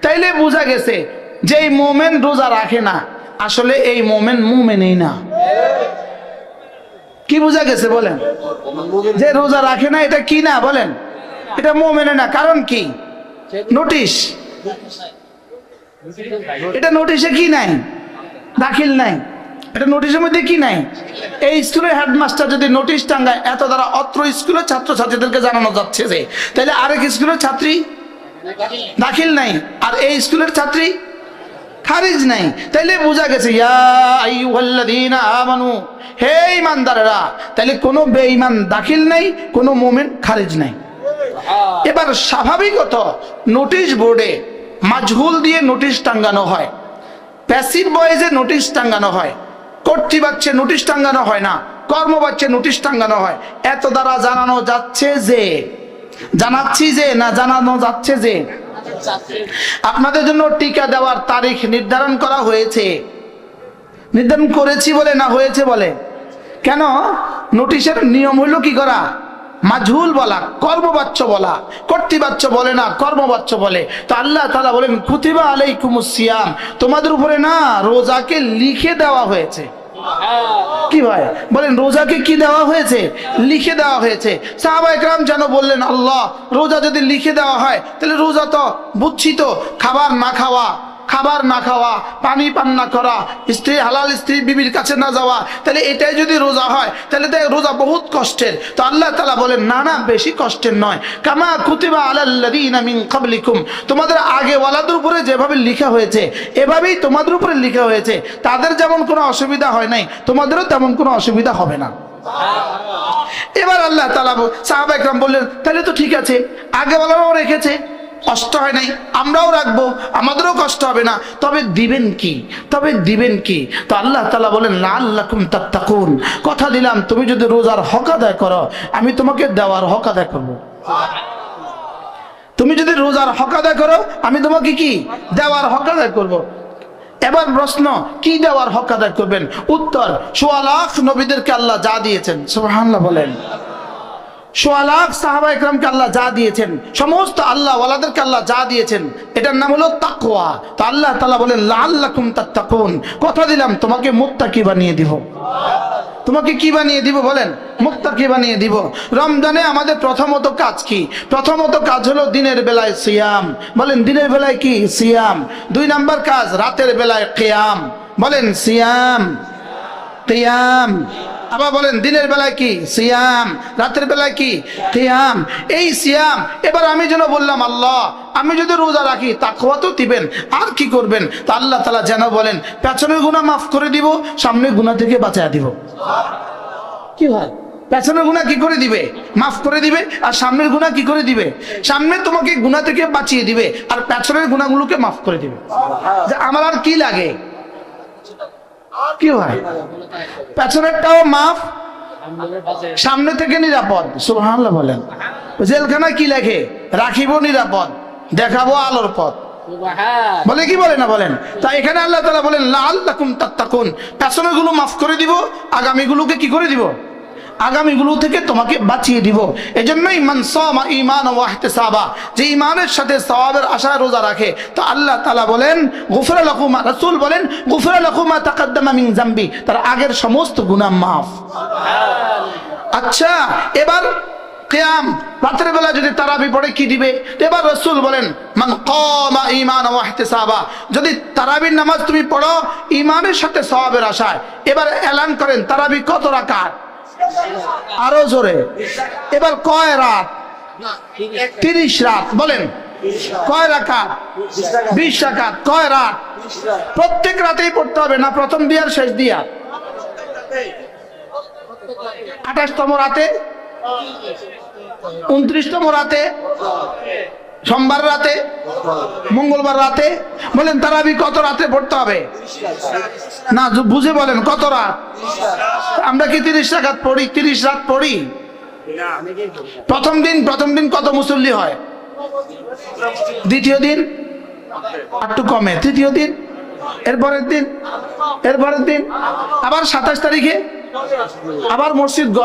তাইলে বোঝা গেছে যে এই মোমেন রোজা রাখে না, আসলে এই মোমেন মুমিনই না। কি বোঝা গেছে বলেন? যে রোজা রাখে না এটা কি না বলেন? এটা মুমিনে না। কারণ কি? নোটিশ। এটা নোটিশে কি নাই? দাখিল নাই। এটা নোটিশের মধ্যে কি নাই? এই স্কুলের হেডমাস্টার যদি নোটিশ টাঙ্গায়, এত দ্বারা অত্র স্কুলের ছাত্রছাত্রীদেরকে জানানো যাচ্ছে যে, তাহলে আরেক স্কুলের ছাত্রী দাখিল নাই, আর এই স্কুলের ছাত্রী খারিজ নাই। তাইলে বোঝা গেছে ইয়া আইয়ুহাল্লাযীনা আমানু, হে ঈমানদাররা, তাইলে কোনো বেঈমান দাখিল নাই, কোনো মুমিন খারিজ নাই। এবার স্বাভাবিকত নোটিশ বোর্ডে মাজহুল দিয়ে নোটিশ টাঙ্গানো হয়, প্যাসিভ ভয়েসে নোটিশ টাঙ্গানো হয়, কর্তৃপক্ষে নোটিশ টাঙ্গানো হয় না, কর্মপক্ষে নোটিশ টাঙ্গানো হয়। এত দ্বারা জানানো যাচ্ছে যে, জানাচ্ছি যে না জানানো যাচ্ছে যে আপনাদের জন্য টিকা দেওয়ার তারিখ নির্ধারণ করা হয়েছে। নির্ধারণ করেছি বলে না হয়েছে বলে? কেন? নোটিশের নিয়ম হলো কি করা? মাজহুল বলা, কর্মবাচ্য বলা। কর্তৃপক্ষ বলে না, কর্মবাচ্য বলে। তো আল্লাহ তাআলা বলেন কুতিবা আলাইকুমুস সিয়াম, তোমাদের উপরে না রোজাকে লিখে দেওয়া হয়েছে। কি ভাই বলেন? রোজাকে কি দেওয়া হয়েছে? লিখে দেওয়া হয়েছে। সাহাবায়ে কেরাম যেন বললেন, আল্লাহ, রোজা যদি লিখে দেওয়া হয় তাহলে রোজা তো বুঝছি তো খাবার না খাওয়া, খাবার না খাওয়া, পানি পান না করা, স্ত্রী হালাল স্ত্রী বিবির কাছে না যাওয়া, তাহলে এটাই যদি রোজা হয় তাহলে তো রোজা বহুত কষ্টের। তো আল্লাহ তাআলা বলেন না না, বেশি কষ্টের নয়। কামা কুতিবা আলাল্লাযীনা মিন ক্বাবলিকুম, তোমাদের আগে ওয়ালাদের উপরে যেভাবে লেখা হয়েছে এভাবেই তোমাদের উপরে লেখা হয়েছে। তাদের যেমন কোনো অসুবিধা হয় নাই, তোমাদেরও তেমন কোনো অসুবিধা হবে না। এবার আল্লাহ তাআলা সাহাবায়ে কেরাম বললেন তাহলে তো ঠিক আছে, আগে ওয়ালারাও রেখেছে, কষ্ট হয় নাই, আমরাও রাখবো, আমাদেরও কষ্ট হবে না। তবে দিবেন কি? তবে দিবেন কি? তো আল্লাহ তাআলা বলেন লাআল্লাকুম তাত্তাকুন, কথা দিলাম তুমি যদি রোজার হক আদায় করো, আমি তোমাকে দেওয়ার হক আদায় করবো। তুমি যদি রোজার হক আদায় করো, আমি তোমাকে কি দেওয়ার হক আদায় করবো। এবার প্রশ্ন, কি দেওয়ার হক আদায় করবেন? উত্তর, ১৬ লাখ নবীদেরকে আল্লাহ যা দিয়েছেন, সুবহানাল্লাহ বলেন। ১৬ লাখ সাহাবায়ে কেরামকে আল্লাহ যা দিয়েছেন, সমস্ত আল্লাহ ওয়ালাদেরকে আল্লাহ যা দিয়েছেন, এটার নাম হলো তাকওয়া। তো আল্লাহ তাআলা বলেন লাআল্লাকুম তাত্তাকুন, কথা দিলাম তোমাকে মুত্তাকি বানিয়ে দিব। তোমাকে কি বানিয়ে দিব বলেন? মুত্তাকি বানিয়ে দিব। রমজানে আমাদের প্রথমত কাজ কি? প্রথমত কাজ হলো দিনের বেলায় সিয়াম। বলেন দিনের বেলায় কি? সিয়াম। ২ নাম্বার কাজ রাতের বেলায় কিয়াম। বলেন সিয়াম, কিয়াম। আবার বলেন দিনের বেলায় কি? সিয়াম। রাতের বেলায় কি? কিয়াম। এই সিয়াম। এবার আমি যেন বললাম আল্লাহ, আমি যদি রোজা রাখি তাকওয়া তো দিবেন, আর কি করবেন? তা আল্লাহ তাআলা যেন বলেন পেছনের গুনাহ মাফ করে দিব, সামনের গুনাহ থেকে বাঁচায়া দিব। কি হয়? পেছনের গুনাহ কি করে দিবে? মাফ করে দিবে। আর সামনের গুনাহ কি করে দিবে? সামনে তোমাকে গুনাহ থেকে বাঁচিয়ে দিবে, আর পেছনের গুনাহগুলোকে মাফ করে দিবে। যে আমার আর কি লাগে? কি হয়? পেছনেরটাও মাফ, সামনে থেকে নিরাপদ। সুবহানাল্লাহ বলেন। জেলখানায় কি লেখে? রাখিব নিরাপদ, দেখাবো আলোর পথ। বলে কি বলে না বলেন? তাই এখানে আল্লাহ তাআলা বলেন লাআল্লাকুম তাত্তাকুন, পেছনের গুলো মাফ করে দিব, আগামীগুলোকে কি করে দিব? আগামীগুলো থেকে তোমাকে বাঁচিয়ে দিব। এজন্যই মান সামা ঈমানান ওয়া ইহতিসাবা, যে ঈমানের সাথে সওয়াবের আশায় রোজা রাখে, তো আল্লাহ তাআলা বলেন গুফরা লাকুম, রাসূল বলেন গুফরা লাকুম মা তাকাদ্দামা মিন যামবি, তার আগের সমস্ত গুনাহ মাফ। আচ্ছা, এবার কিয়াম, রাতের বেলা যদি তারাবি পড়ে কি দিবে? এবার রাসূল বলেন মান কামা ঈমানান ওয়া ইহতিসাবা, যদি তারাবির নামাজ তুমি পড়ো ঈমানের সাথে সওয়াবের আশায়, এবার এলান করেন তারাবি কত রাকাত? আরো জোরে। এবার কয় রাত? ৩০ রাত। বলেন কয় রাকাত? ২০ রাকাত। কয় রাত? প্রত্যেক রাতেই পড়তে হবে না প্রথম দিয়ার শেষ দিয়া? ২৮তম রাতে, ২৯তম রাতে, সোমবার রাতে, মঙ্গলবার রাতে। বলেন তারাবি কত রাতে পড়তে হবে? না বুঝে বলেন কত রাত? আমরা কি ৩০ রাকাত পড়ি? ৩০ রাত পড়ি। প্রথম দিন কত মুসল্লি হয়? দ্বিতীয় দিন একটু কমে, তৃতীয় দিন, এরপরের দিন, এরপরের দিন, আবার ২৭ তারিখে আবার মসজিদ গ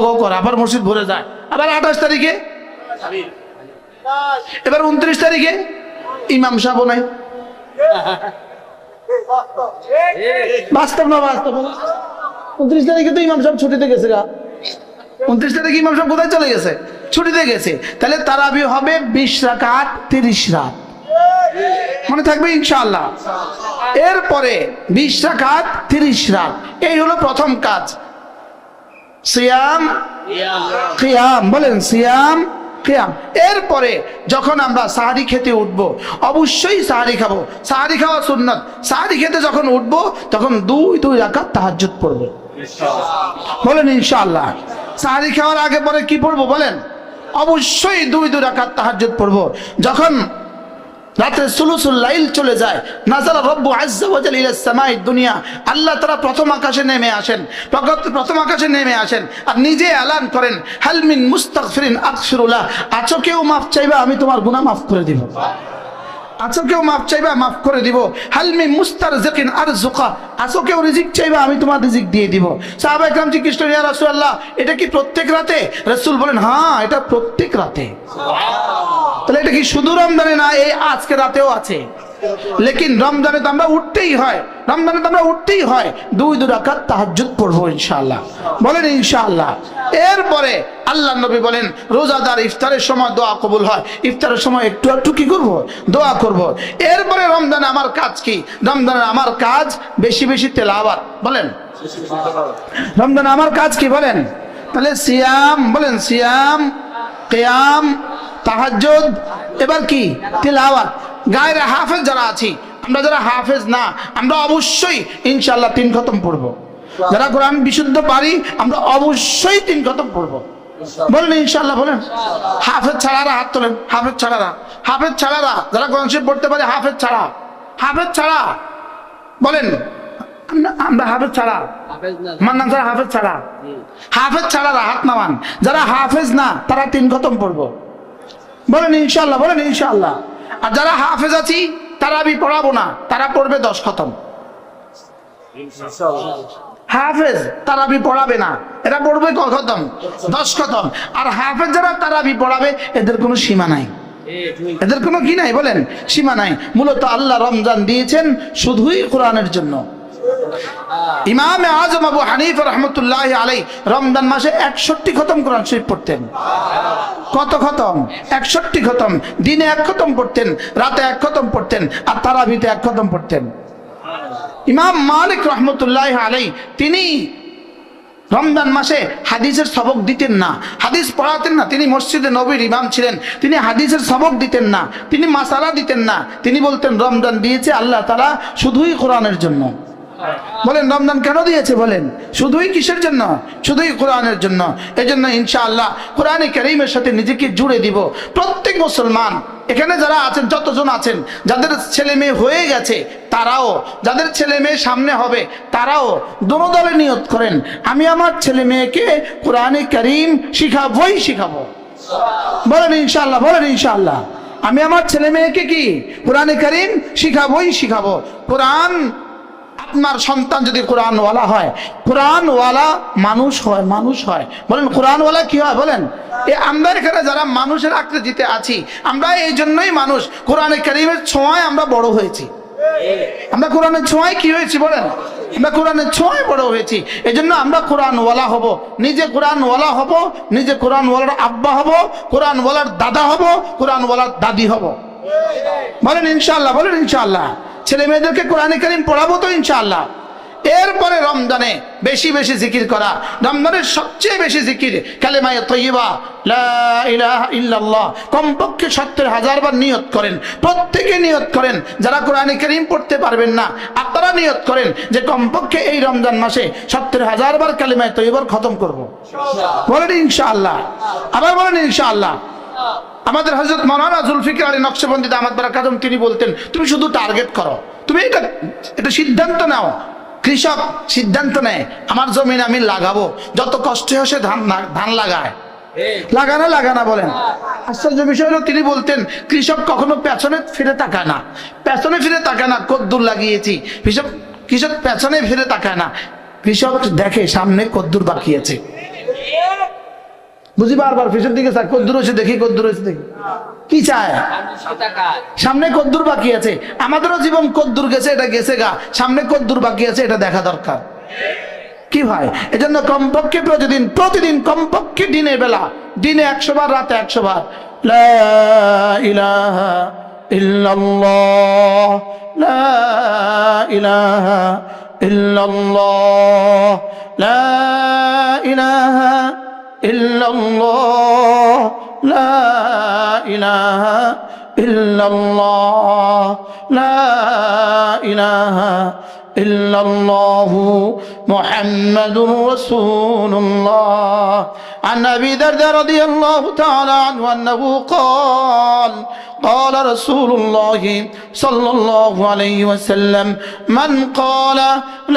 গ করে, আবার মসজিদ ভরে যায়, আবার ২৮ তারিখে, এবার ২৯ তারিখে, ইমাম সাহেব নাই। বাস্তব না বাস্তব? 29 তারিখে তো ইমাম সাহেব ছুটিতে গেছে গা। 29 তারিখে ইমাম সাহেব কোথায় চলে গেছে? ছুটিতে গেছে। তাহলে তারাবি হবে 20 রাকাত 30 রাত, মনে থাকবে ইনশাআল্লাহ। এরপরে 20 রাকাত 30 রাত, এই হলো প্রথম কাজ। সিয়াম কিয়াম, বলেন সিয়াম কিয়াম। এরপরে যখন আমরা সাহারি খেতে উঠবো, অবশ্যই সাহারি খাবো, সাহারি খাওয়া সুন্নাত। সাহারি খেতে যখন উঠবো তখন 2 রাকাত তাহাজ্জুদ পড়বো, বলেন ইনশাআল্লাহ। সাহারি খাওয়ার আগে পরে কি পড়বো বলেন? অবশ্যই 2 রাকাত তাহাজ্জুদ পড়বো। যখন রাতে সুলুসুল লাইল চলে যায়, নাযালা রব্বু আযজা ওয়া জাল্লা ইলা সামাই দুনিয়া, আল্লাহ তাআলা প্রথম আকাশে নেমে আসেন, প্রথম আকাশে নেমে আসেন আর নিজে এলান করেন, হাল মিন মুস্তাগফিরিন আগফিরুল্লাহ, আছো কেউ মাফ চাইবা আমি তোমার গুনাহ মাফ করে দিব, আছো কেউ মাফ চাইবা মাফ করে দিব। হাল মিন মুস্তারজিকিন আরযুকা, আছো কেউ রিজিক চাইবা আমি তোমার রিজিক দিয়ে দিব। সাহাবায়ে কেরাম জিজ্ঞেস করলেন, ইয়া রাসূলুল্লাহ এটা কি প্রত্যেক রাতে? রাসূল বলেন, হ্যাঁ এটা প্রত্যেক রাতে। তাহলে এটা কি শুধু রমজানে না, এই আজকে রাতেও আছে। লেকিন রমজানে তো আমরা উঠতেই হয়, রমজানে তো আমরা উঠতেই হয়, 2 রাকাত তাহাজ্জুদ পড়বো ইনশাআল্লাহ, বলেন ইনশাআল্লাহ। এরপরে আল্লাহ নবী বলেন, রোজাদার ইফতারের সময় দোয়া কবুল হয়, ইফতারের সময় একটু একটু কি করব? দোয়া করব। এরপরে রমজানে আমার কাজ কি? রমজানে আমার কাজ বেশি বেশি তেলাওয়াত, বলেন রমজানে আমার কাজ কি বলেন? তাহলে সিয়াম, বলেন সিয়াম, কিয়াম, তাহাজ্জুদ, এবার কি? তিলাওয়াত। গায়রে হাফেজ যারা আছি, আমরা যারা হাফেজ না, আমরা অবশ্যই ইনশাআল্লাহ 3 খতম পড়ব। যারা কোরআন বিশুদ্ধ পারি আমরা অবশ্যই 3 খতম পড়ব, বলেন ইনশাআল্লাহ, বলেন। হাফেজ ছাড়ারা হাত তোলেন, হাফেজ ছাড়ারা, হাফেজ ছাড়ারা যারা কোরআন শরীফ পড়তে পারে, হাফেজ ছাড়া, হাফেজ ছাড়া, বলেন আমরা হাফেজ ছাড়া, মান্নান স্যার হাফেজ ছাড়া, হাফেজ ছাড়ারা হাত নামান। যারা হাফেজ না তারা 3 খতম পড়ব, বলেন ইনশাআল্লাহ, বলেন ইনশাআল্লাহ। আর যারা হাফেজ আছি তারা আমি পড়াবো না, তারা পড়বে 10 খতম। হাফেজ তারাবি পড়াবে না, এরা পড়বে খতম 10 খতম। আর হাফেজ যারা তারাবি পড়াবে এদের কোনো সীমা নাই, এদের কোনো কি নাই বলেন? সীমা নাই। মূলত আল্লাহ রমজান দিয়েছেন শুধুই কোরআনের জন্য। ইমাম আজম আবু হানিফা রাহমাতুল্লাহি আলাইহি রমজান মাসে 61 খতম কোরআন শরীফ পড়তেন। কত খতম? 61 খতম। দিনে 1 খতম পড়তেন, রাতে 1 খতম পড়তেন, আর তারাবিতে 1 খতম পড়তেন। ইমাম মালিক রাহমাতুল্লাহি আলাইহি তিনি রমজান মাসে হাদিসের সবক দিতেন না, হাদিস পড়াতেন না। তিনি মসজিদে নবীর ইমাম ছিলেন, তিনি হাদিসের সবক দিতেন না, তিনি মাসালা দিতেন না। তিনি বলতেন রমজান দিয়েছে আল্লাহ তাআলা শুধুই কোরআনের জন্য। বলেন রমজান কেন দিয়েছে? বলেন শুধুই কিসের জন্য? শুধুই কোরআনের জন্য। এজন্য ইনশাআল্লাহ কোরআনে কারীমের সাথে নিজেকে জুড়ে দিব। প্রত্যেক মুসলমান এখানে যারা আছেন, যতজন আছেন, যাদের ছেলে মেয়ে হয়ে গেছে তারাও, যাদের ছেলে মেয়ে সামনে হবে তারাও দোনো দলে নিয়ত করেন, আমি আমার ছেলে মেয়েকে কোরআনে কারীম শিখাবই শিখাবো। বলেন ইনশাআল্লাহ, বলেন ইনশাআল্লাহ। আমি আমার ছেলে মেয়েকে কি কোরআনে কারীম শিখাবই শিখাবো। কোরআন, আপনার সন্তান যদি কোরআনওয়ালা হয়, কোরআনওয়ালা মানুষ হয়, মানুষ হয়। বলেন কোরআনওয়ালা কি হয়? বলেন আমরা এখানে যারা মানুষের আকৃতিতে আছি, আমরা এই জন্যই মানুষ। কোরআনে কারীমের ছোঁয়ায় আমরা বড় হয়েছি, আমরা কোরআনের ছোঁয়ায় কি হয়েছি বলেন? আমরা কোরআনের ছোঁয়ায় বড় হয়েছি। এই জন্য আমরা কোরআনওয়ালা হব, নিজে কোরআনওয়ালা হব, নিজে কোরআনওয়ালার আব্বা হব, কোরআনওয়ালার দাদা হব, কোরআনওয়ালার দাদি হব। বলেন ইনশাআল্লাহ, বলেন ইনশাআল্লাহ। ছেলে মেয়েদেরকে কোরআনে কারীম পড়াবো তো ইনশাআল্লাহ। এরপরে রমজানে বেশি বেশি জিকির করা। রমজানের সবচেয়ে বেশি জিকির কালেমায়ে তয়্যিবা, লা ইলাহা ইল্লাল্লাহ, কমপক্ষে 70,000 বার নিয়ত করেন। প্রত্যেকে নিয়ত করেন, যারা কোরআনে কারীম পড়তে পারবেন না আপনারা নিয়ত করেন যে কমপক্ষে এই রমজান মাসে 70,000 বার কালেমায়ে তয়্যিবা খতম করব। বলেন ইনশাআল্লাহ, আবার বলেন ইনশাআল্লাহ। আমাদের হযরত মাওলানা জুলফিকার আলী নকশবন্দি দামাত বারাকাতুহু তিনি বলতেন, তুমি শুধু টার্গেট করো, তুমি এটা সিদ্ধান্ত নাও। কৃষক সিদ্ধান্ত নেয় আমার জমিন আমি লাগাবো, যত কষ্ট হয় সে ধান লাগায়, লাগানা লাগানা। বলেন আশ্চর্য বিষয় হলো তিনি বলতেন কৃষক কখনো পেছনে ফিরে তাকায় না, পেছনে ফিরে তাকায় না, কদ্দুর লাগিয়েছি। কৃষক পেছনে ফিরে তাকায় না, কৃষক দেখে সামনে কদ্দুর বাকি আছে। বুঝি বারবার পিছের দিকে চায়, কদ্দুর হয়েছে দেখি, কদ্দুর হয়েছে দেখি, কি চায়? সামনে কদ্দুর বাকি আছে। আমাদেরও জীবন কদ্দুর গেছে, এটা গেছে গা, সামনে কদ্দুর বাকি আছে, এটা দেখা দরকার। কি ভাই, এজন্য কমপক্ষে প্রতিদিন কমপক্ষে দিনের বেলা, দিনে 100 বার, রাতে 100 বার লা ইলাহা ইল্লাল্লাহ, লা ইলাহা ইল্লাল্লাহ, লা ইলাহা ইল্লাল্লাহ, লা ইলাহা ইল্লাল্লাহ, লা ইলাহা ইল্লাল্লাহু মুহাম্মাদুর রাসূলুল্লাহ। عن أبي الدرداء رضي الله تعالى عنه أنه قال قال رسول الله صلى الله عليه وسلم من قال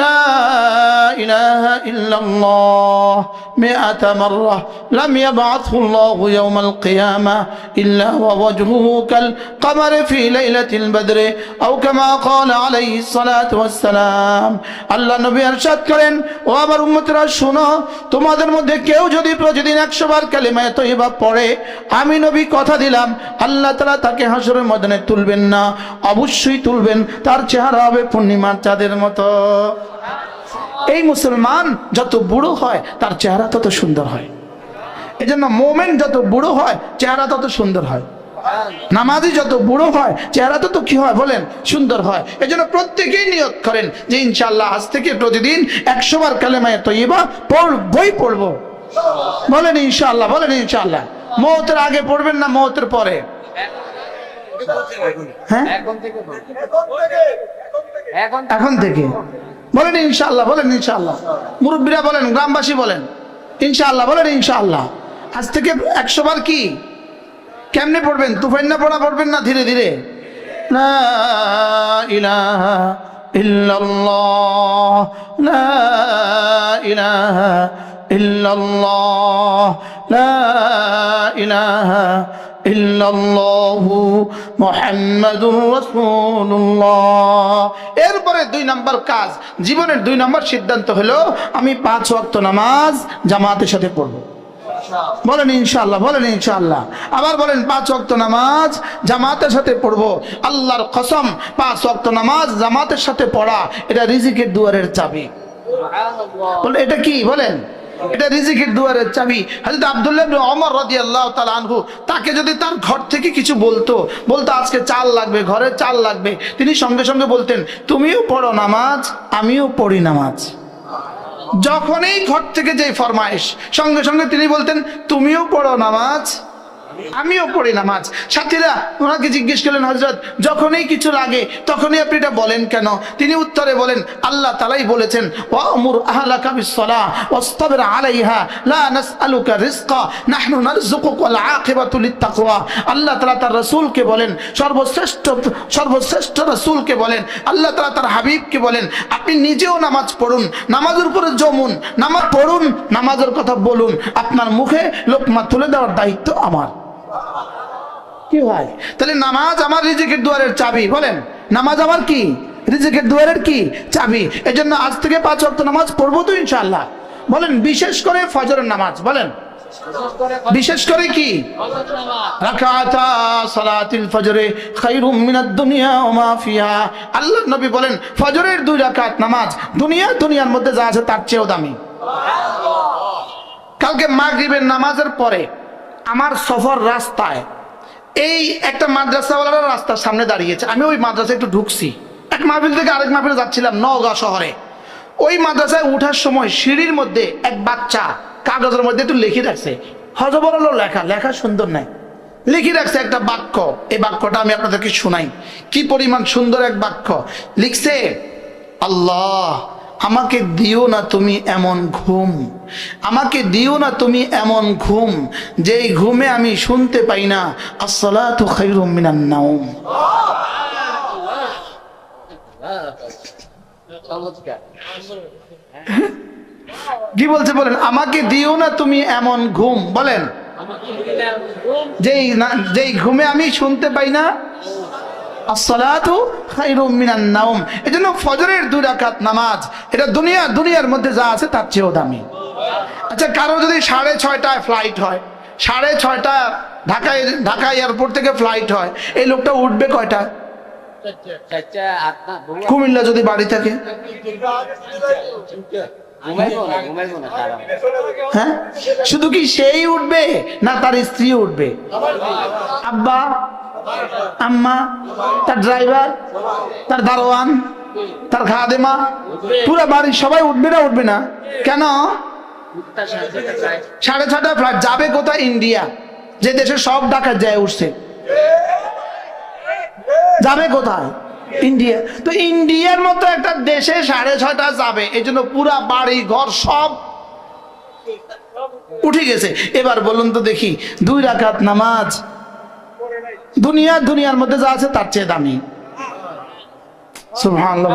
لا إله إلا الله 100 مرة لم يبعثه الله يوم القيامة إلا ووجهه كالقمر في ليلة البدر أو كما قال عليه الصلاة والسلام। আল্লাহ নবী ইরশাদ করেন, ও আমার উম্মতরা শুনো, তোমাদের মধ্যে কেউ যদি প্রতিদিন 100 বার কালিমায়ে তয়্যিবা পড়ে, আমি নবী কথা দিলাম আল্লাহ তাআলা তাকে হাসরের ময়দানে তুলবেন না, অবশ্যই তুলবেন, তার চেহারা হবে পূর্ণিমার চাঁদের মতো। এই মুসলমান যত বুড়ো হয় তার চেহারা তত সুন্দর হয়। এজন্য মুমিন যত বুড়ো হয় চেহারা তত সুন্দর হয়। নামাজি যত বুড়ো হয় চেহারা তত কি হয় বলেন, সুন্দর হয়। এজন্য প্রত্যেকেই নিয়ত করেন যে ইনশাআল্লাহ আজ থেকে প্রতিদিন 100 বার কালেমায়ে তয়্যিবা পড়বো। বলেন ইনশাআল্লাহ, বলেন ইনশাআল্লাহ। মওতের আগে পড়বেন না মওতের পরে? হ্যাঁ, এখন থেকে বলেন ইনশাআল্লাহ, বলেন ইনশাআল্লাহ। মুরব্বীরা বলেন, গ্রামবাসী বলেন ইনশাআল্লাহ, বলেন ইনশাআল্লাহ। আজ থেকে 100 বার কি কেমনে পড়বেন? তুফাইন্না পড়া পড়বেন না ধীরে ধীরে? লা ইলাহা ইল্লাল্লাহ, লা ইলাহা ইল্লাল্লাহ, লা ইলাহা ইল্লাল্লাহু মুহাম্মাদুর রাসূলুল্লাহ। এরপরে 2 নম্বর কাজ, জীবনের 2 নম্বর সিদ্ধান্ত হলো আমি 5 ওয়াক্ত নামাজ জামাতের সাথে পড়ব। বলেন ইনশাআল্লাহ, বলেন ইনশাআল্লাহ। আবার বলেন 5 ওয়াক্ত নামাজ জামাতের সাথে পড়ব। আল্লাহর কসম, 5 ওয়াক্ত নামাজ জামাতের সাথে পড়া এটা রিজিকের দুয়ারের চাবি। বলেন এটা কি? বলেন এটা রিজিকের দুয়ারের চাবি। হযরত আব্দুল্লাহ ইবনে ওমর রাদিয়াল্লাহু তাআলা আনহু, তাকে যদি তার ঘর থেকে কিছু বলতো আজকে চাল লাগবে, ঘরে চাল লাগবে, তিনি সঙ্গে সঙ্গে বলতেন তুমিও পড়ো নামাজ, আমিও পড়ি নামাজ। যখনই ঘর থেকে যে ফরমাইশ, সঙ্গে সঙ্গে তিনি বলতেন তুমিও পড়ো নামাজ, আমিও পড়ি নামাজ। সাথীরা ওনাকে জিজ্ঞেস করলেন, হযরত যখনই কিছু লাগে তখনই আপনি এটা বলেন কেন? তিনি উত্তরে বলেন, আল্লাহ তাআলাই বলেছেন ওয়ামুর আহলাকা বিস-সালাহ ওয়াসতাবির আলাইহা লা নাসআলুকা রিজকা নাহনু নারযুকুকা ওয়াল আকিবাতু লিত-তাকওয়া। আল্লাহ তাআলা তার রাসূলকে বলেন, সর্বশ্রেষ্ঠ রাসূলকে বলেন, আল্লাহ তাআলা তার হাবিবকে বলেন, আপনি নিজেও নামাজ পড়ুন, নামাজের উপরে জমুন, নামাজ পড়ুন, নামাজের কথা বলুন, আপনার মুখে লোকমা তুলে দেওয়ার দায়িত্ব আমার। কি ভাই, তাহলে নামাজ আমার রিজিকের দুয়ারের চাবি। বলেন নামাজ আমার কি? রিজিকের দুয়ারের কি? চাবি। এজন্য আজ থেকে 5 ওয়াক্ত নামাজ পড়বো তো ইনশাআল্লাহ। বলেন বিশেষ করে ফজরের নামাজ। বলেন বিশেষ করে কি? রাকাতা সালাতুল ফজরে খায়রুম মিনাদ দুনিয়া ওয়া মা ফিহা। আল্লাহর নবী বলেন ফজরের 2 রাকাত নামাজ দুনিয়ার মধ্যে যা আছে তার চেয়েও দামি। কালকে মাগরিবের নামাজের পরে আমার সফর রাস্তায় এই একটা মাদ্রাসাওয়ালারা রাস্তার সামনে দাঁড়িয়েছে। আমি ওই মাদ্রাসায় একটু ঢুকছি, এক মাহফিল থেকে আরেক মাহফিলে যাচ্ছিলাম নওগাঁ শহরে। ওই মাদ্রাসায় উঠার সময় সিঁড়ির মধ্যে এক বাচ্চা কাগজের মধ্যে একটু লিখে রাখছে, হযবরল লেখা সুন্দর নাই, লিখে রাখছে একটা বাক্য। এই বাক্যটা আমি আপনাদেরকে শোনাই, কি পরিমাণ সুন্দর এক বাক্য লিখছে। আল্লাহ আমাকে দিও না তুমি এমন ঘুম, আমাকে দিও না তুমি এমন ঘুম যেই ঘুমে আমি শুনতে পাই না আসসালাতু খায়রুম মিনান নাওম। কি বলছে বলেন? আমাকে দিও না তুমি এমন ঘুম, বলেন যেই ঘুমে আমি শুনতে পাই না আসসালাতু খায়রুম মিনান নাওম। এজন্য ফজরের 2 রাকাত নামাজ এটা দুনিয়ার মধ্যে যা আছে তার চেয়েও দামি। আচ্ছা, কারো যদি 6:30টায় ফ্লাইট হয়, 6:30 ঢাকা এয়ারপোর্ট থেকে ফ্লাইট হয়, এই লোকটা উঠবে কয়টা? কুমিল্লা যদি বাড়ি থাকে, হ্যাঁ, শুধু কি সেই উঠবে না তার স্ত্রী উঠবে? আব্বা, আম্মা, তার ড্রাইভার, তার দারোয়ান, তার খাদেমা, পুরো বাড়ির সবাই উঠবে না? উঠবে না কেন? 6:30 ফ্লাইট যাবে কোথায়? ইন্ডিয়া, যে দেশে সব ডাকাত যায় উঠছে। যাবে কোথায়? ইন্ডিয়া। তো ইন্ডিয়ার মতো একটা দেশে 6:30 যাবে, এই জন্য পুরা বাড়ি ঘর সব উঠে গেছে। এবার বলুন তো দেখি, 2 রাকাত নামাজ দুনিয়ার মধ্যে যা আছে তার চেয়ে দামি। সুবহানাল্লাহ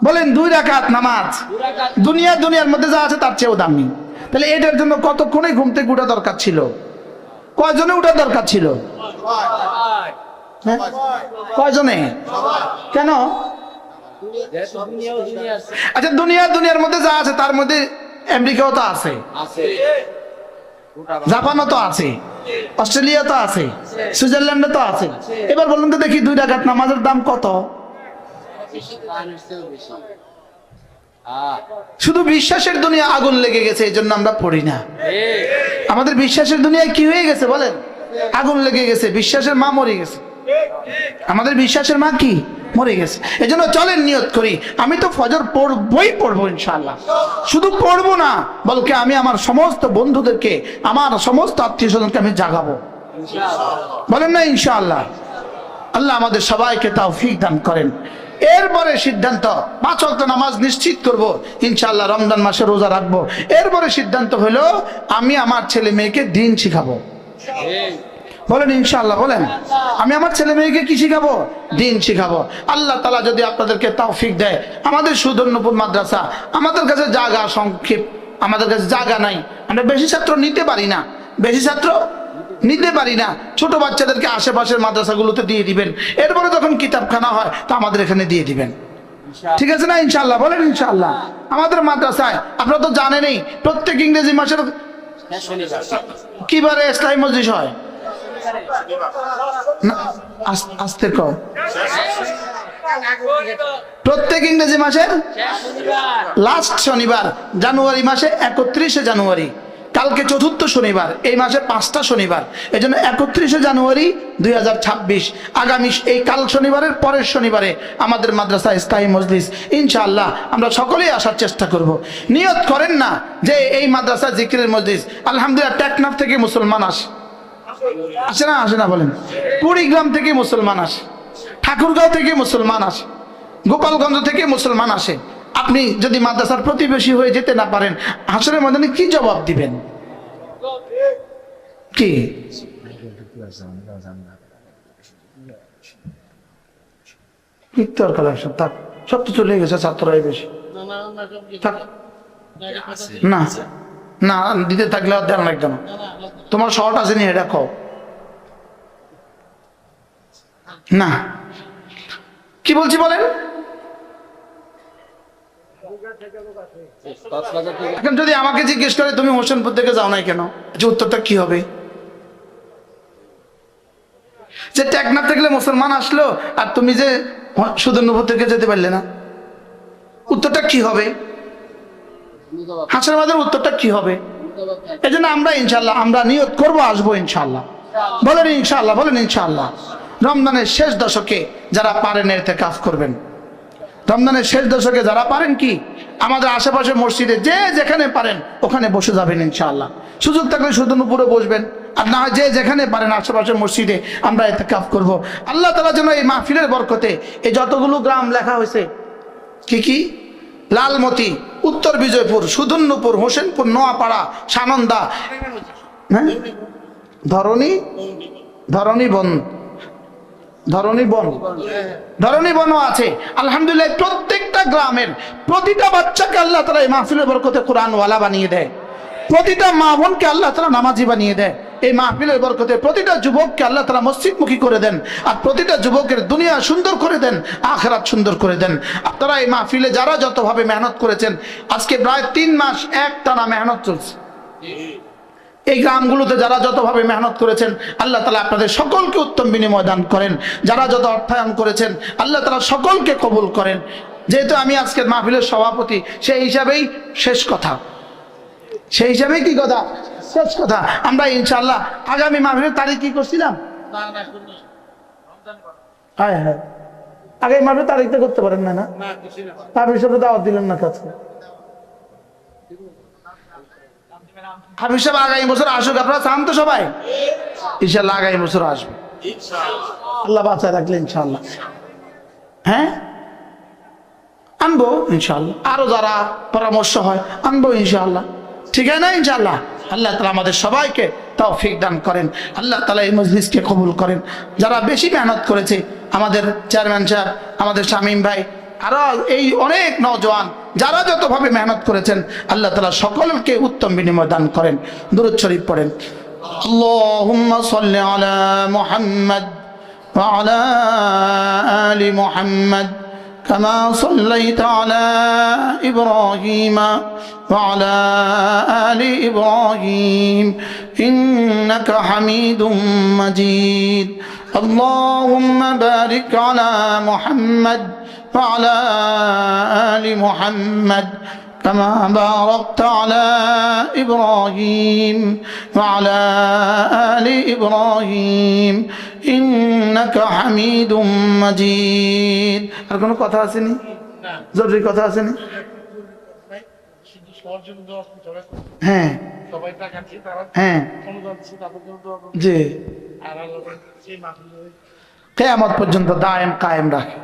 বলেন। 2 রাকাত নামাজ দুনিয়ার মধ্যে যা আছে তার চেয়েও দামি। তাহলে এটার জন্য কতক্ষণে ঘুম থেকে উঠা দরকার ছিল? কয়জনে উঠা দরকার ছিল? কয়জনে? কেন? আচ্ছা, দুনিয়ার মধ্যে যা আছে তার মধ্যে আমেরিকাও তো আছে, জাপানও তো আছে, অস্ট্রেলিয়া তো আছে, সুইজারল্যান্ডে তো আছে। এবার বলুন তো দেখি, 2 রাকাত নামাজের দাম কত? শুধু বিশ্বাসের দুনিয়া আগুন লেগে গেছে, এই জন্য আমরা পড়ি না। আমাদের বিশ্বাসের দুনিয়ায় কি হয়ে গেছে বলেন? আগুন লেগে গেছে, বিশ্বাসের মা মরে গেছে। আমাদের বিশ্বাসের মা কি? মরে গেছে। এই জন্য চলেন নিয়ত করি, আমি তো ফজর পড়বো ইনশাআল্লাহ। শুধু পড়বো না, বলকে আমি আমার সমস্ত বন্ধুদেরকে, আমার সমস্ত আত্মীয় স্বজনকে আমি জাগাবো। বলেন না ইনশাআল্লাহ? আল্লাহ আমাদের সবাইকে তৌফিক দান করেন। এরপরে সিদ্ধান্ত, 5 ওয়াক্ত নামাজ নিশ্চিত করব ইনশাআল্লাহ, রমজান মাসে রোজা রাখবো। এরপরে সিদ্ধান্ত হলো আমি আমার ছেলে মেয়েকে দিন শিখাবো। বলেন ইনশাআল্লাহ, বলেন। আমি আমার ছেলে মেয়েকে কি শিখাবো? দিন শিখাবো। আল্লাহ তাআলা যদি আপনাদেরকে তৌফিক দেয়, আমাদের সুদর্ণপুর মাদ্রাসা, আমাদের কাছে জায়গা সংক্ষেপ, আমাদের কাছে জায়গা নাই, আমরা বেশি ছাত্র নিতে পারি না, ছোট বাচ্চাদেরকে আশেপাশের মাদ্রাসাগুলোতে দিয়ে দিবেন। এরপরে যখন কিতাবখানা হয় তা আমাদের এখানে দিয়ে দিবেন, ঠিক আছে না ইনশাআল্লাহ? বলেন ইনশাআল্লাহ। আমাদের মাদ্রাসায় আপনারা তো জানেনই, প্রত্যেক ইংরেজি মাসের কি বারে ইসলামী মজলিস হয়? আস্তে কর। প্রত্যেক ইংরেজি মাসের লাস্ট শনিবার, জানুয়ারি মাসে 31শে জানুয়ারি, কালকে 4র্থ শনিবার, এই মাসে 5টা শনিবার, এই জন্য 31শে জানুয়ারি 2026, আগামী এই কাল শনিবারের পরের শনিবারে আমাদের মাদ্রাসা ইসলামী মজলিস ইনশাআল্লাহ আমরা সকলেই আসার চেষ্টা করব। নিয়ত করেন না যে এই মাদ্রাসা জিকিরের মজলিস, আলহামদুলিল্লাহ টেকনাফ থেকে মুসলমান আসে না বলেন, কুড়িগ্রাম থেকে মুসলমান আসে, ঠাকুরগাঁও থেকে মুসলমান আসে, গোপালগঞ্জ থেকে মুসলমান আসে। আপনি যদি মাদ্রাসার প্রতিবেশী হয়ে যেতে না পারেন, হাসরের ময়দানে কি জবাব দিবেন? কি সব তো চলে গেছে, ছাত্ররাই বেশি না না দিতে থাকলে আর ধ্যান লাগবে না। তোমার শর্ট আছে নি এটা কও না, কি বলছি বলেন? এখন যদি আমাকে জিজ্ঞেস করে তুমি হোসেনপুর থেকে যাও নাই কেন, যে উত্তরটা কি হবে? যে টেকনাফ থেকে মুসলমান আসলো আর তুমি যে সুদর্ণপুর থেকে যেতে পারলে না, উত্তরটা কি হবে? হাসরের মাঝে উত্তরটা কি হবে? এই জন্য আমরা ইনশাআল্লাহ আমরা নিয়ত করবো, আসবো ইনশাআল্লাহ। বলেন ইনশাআল্লাহ, বলেন ইনশাআল্লাহ। রমজানের শেষ দশকে যারা পারেন ইতিকাফ করবেন, রমজানের শেষ দশকে যারা পারেন কি আমাদের আশেপাশে মসজিদে যে যেখানে পারেন ওখানে বসে যাবেন ইনশাআল্লাহ। সুযোগ থাকলে সুদর্ণপুরে বসবেন, আর না যে যেখানে পারেন আশেপাশের মসজিদে আমরা ইতিকাফ করব। আল্লাহ তাআলা যেন এই মাহফিলের বরকতে এই যতগুলো গ্রাম লেখা হয়েছে, কি লালমতি, উত্তর বিজয়পুর, সুদর্ণপুর, হোসেনপুর, নোয়াপাড়া, সানন্দা, হ্যাঁ ধরণী বনও আছে। আলহামদুলিল্লাহ প্রত্যেকটা গ্রামের প্রতিটা বাচ্চাকে আল্লাহ তাআলা এই মাহফিলের বরকতে কোরআনওয়ালা বানিয়ে দেয়, প্রতিটা মা বোনকে আল্লাহ তাআলা নামাজি বানিয়ে দেয়। এই মাহফিলের বরকতে প্রতিটা যুবককে আল্লাহ তাআলা মসজিদমুখী করে দেন, আর প্রতিটা যুবকের দুনিয়া সুন্দর করে দেন, আখিরাত সুন্দর করে দেন। আপনারা এই মাহফিলে যারা যতভাবে মেহনত করেছেন, আজকে প্রায় 3 মাস একটানা মেহনত চলছে। এই গ্রামগুলোতে যারা যতভাবে মেহনত করেছেন, আল্লাহ তাআলা আপনাদের সকলকে উত্তম বিনিময় দান করেন। যারা যত অর্থায়ন করেছেন, আল্লাহ তাআলা সকলকে কবুল করেন। যেহেতু আমি আজকের মাহফিলের সভাপতি, সেই হিসাবেই শেষ কথা, সেই হিসাবেই কি কথা, শেষ কথা। আমরা ইনশাআল্লাহ আগামী মাহফিলের তারিখ কি করছিলাম, হ্যাঁ হ্যাঁ আগামী মাহফিলের তারিখটা করতে পারেন না, না হাফিজ সাহেব দাওয়াত দিলেন না কাছে। হাফিজ সাহেব আগামী বছর আসুক, আপনারা চান তো সবাই? ইনশাআল্লাহ আগামী বছর আসবে, আল্লাহ বাঁচায় রাখলে ইনশাআল্লাহ। হ্যাঁ আনবো ইনশাআল্লাহ, আরো যারা পরামর্শ হয় আনবো ইনশাআল্লাহ, ঠিক আছে না ইনশাআল্লাহ। আল্লাহ তাআলা আমাদের সবাইকে তৌফিক দান করেন, আল্লাহ তাআলা এই মজলিসকে কবুল করেন। যারা বেশি মেহনত করেছে, আমাদের চেয়ারম্যান সাহেব, আমাদের শামীম ভাই, আরো এই অনেক নওজোয়ান যারা যতভাবে মেহনত করেছেন, আল্লাহ তাআলা সকলকে উত্তম বিনিময় দান করেন। দুরূদ শরীফ পড়েন। আল্লাহুম্মা সাল্লি আলা মুহাম্মাদ ওয়া আলা আলি মুহাম্মাদ كما صليت على إبراهيم وعلى آل إبراهيم إنك حميد مجيد اللهم بارك على محمد وعلى آل محمد كما باركت على إبراهيم وعلى آل إبراهيم إنك حميد مجيد। আর কোনো কথা আসেনি, জরুরি কথা আসেনি? হ্যাঁ হ্যাঁ জি, কিয়ামত পর্যন্ত দায়েম কায়েম রাখে।